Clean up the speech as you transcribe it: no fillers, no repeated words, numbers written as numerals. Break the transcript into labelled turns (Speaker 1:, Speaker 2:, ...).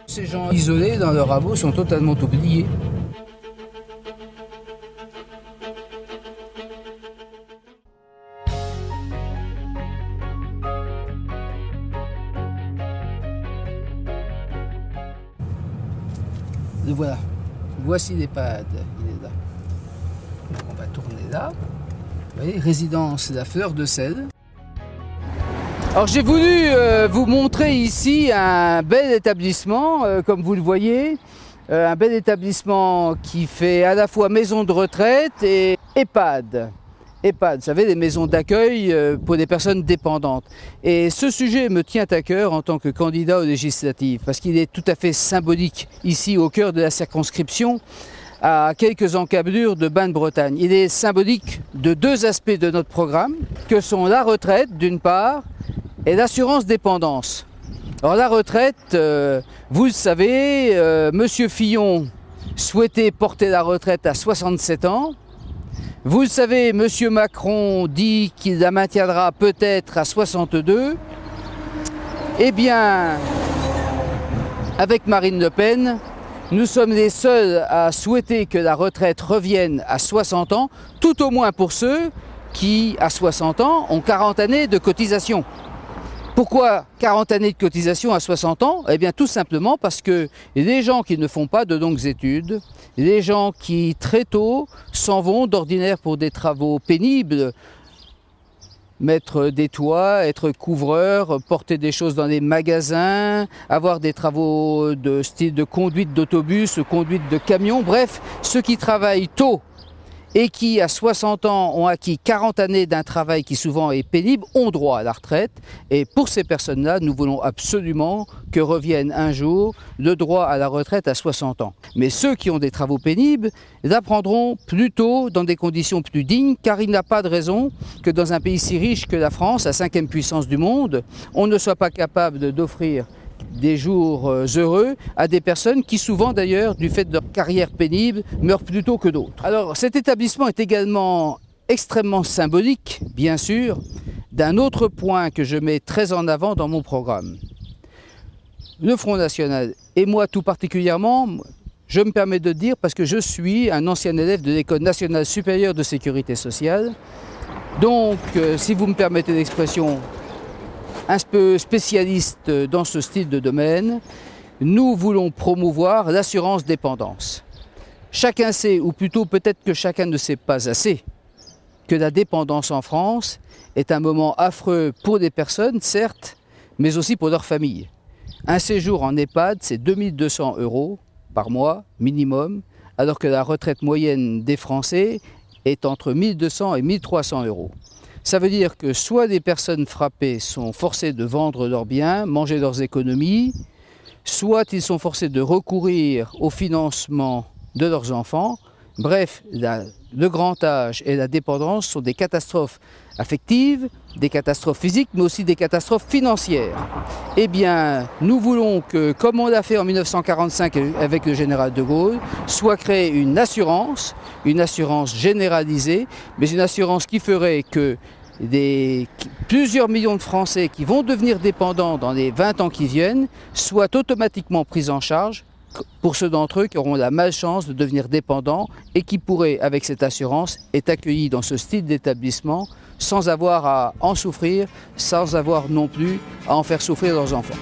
Speaker 1: Ces gens isolés dans leur hameau sont totalement oubliés. Et voilà, voici l'EHPAD, il est là. Donc on va tourner là. Vous voyez, résidence La Fleur de Sel. Alors j'ai voulu vous montrer ici un bel établissement, comme vous le voyez, un bel établissement qui fait à la fois maison de retraite et EHPAD. EHPAD, vous savez, des maisons d'accueil pour des personnes dépendantes. Et ce sujet me tient à cœur en tant que candidat aux législatives, parce qu'il est tout à fait symbolique ici au cœur de la circonscription, à quelques encablures de Bain-de-Bretagne. Il est symbolique de deux aspects de notre programme, que sont la retraite d'une part, et l'assurance dépendance. Alors la retraite, vous le savez, Monsieur Fillon souhaitait porter la retraite à 67 ans. Vous le savez, Monsieur Macron dit qu'il la maintiendra peut-être à 62. Eh bien, avec Marine Le Pen, nous sommes les seuls à souhaiter que la retraite revienne à 60 ans, tout au moins pour ceux qui, à 60 ans, ont 40 années de cotisation. Pourquoi 40 années de cotisation à 60 ans? Eh bien tout simplement parce que les gens qui ne font pas de longues études, les gens qui très tôt s'en vont d'ordinaire pour des travaux pénibles, mettre des toits, être couvreur, porter des choses dans les magasins, avoir des travaux de style de conduite d'autobus, conduite de camion, bref, ceux qui travaillent tôt et qui, à 60 ans, ont acquis 40 années d'un travail qui souvent est pénible, ont droit à la retraite. Et pour ces personnes-là, nous voulons absolument que revienne un jour le droit à la retraite à 60 ans. Mais ceux qui ont des travaux pénibles l'apprendront plutôt dans des conditions plus dignes, car il n'y a pas de raison que dans un pays si riche que la France, la 5e puissance du monde, on ne soit pas capable d'offrir des jours heureux à des personnes qui souvent d'ailleurs, du fait de leur carrière pénible, meurent plus tôt que d'autres. Alors cet établissement est également extrêmement symbolique, bien sûr, d'un autre point que je mets très en avant dans mon programme. Le Front National, et moi tout particulièrement, je me permets de le dire parce que je suis un ancien élève de l'École nationale supérieure de sécurité sociale, donc si vous me permettez l'expression, un peu spécialiste dans ce style de domaine, nous voulons promouvoir l'assurance dépendance. Chacun sait, ou plutôt peut-être que chacun ne sait pas assez, que la dépendance en France est un moment affreux pour des personnes, certes, mais aussi pour leur famille. Un séjour en EHPAD, c'est 2200 € par mois, minimum, alors que la retraite moyenne des Français est entre 1200 et 1300 €. Ça veut dire que soit des personnes frappées sont forcées de vendre leurs biens, manger leurs économies, soit ils sont forcés de recourir au financement de leurs enfants. Bref, le grand âge et la dépendance sont des catastrophes affectives, des catastrophes physiques, mais aussi des catastrophes financières. Eh bien, nous voulons que, comme on l'a fait en 1945 avec le général de Gaulle, soit créée une assurance généralisée, mais une assurance qui ferait que plusieurs millions de Français qui vont devenir dépendants dans les 20 ans qui viennent soient automatiquement pris en charge pour ceux d'entre eux qui auront la malchance de devenir dépendants et qui pourraient, avec cette assurance, être accueillis dans ce style d'établissement sans avoir à en souffrir, sans avoir non plus à en faire souffrir leurs enfants.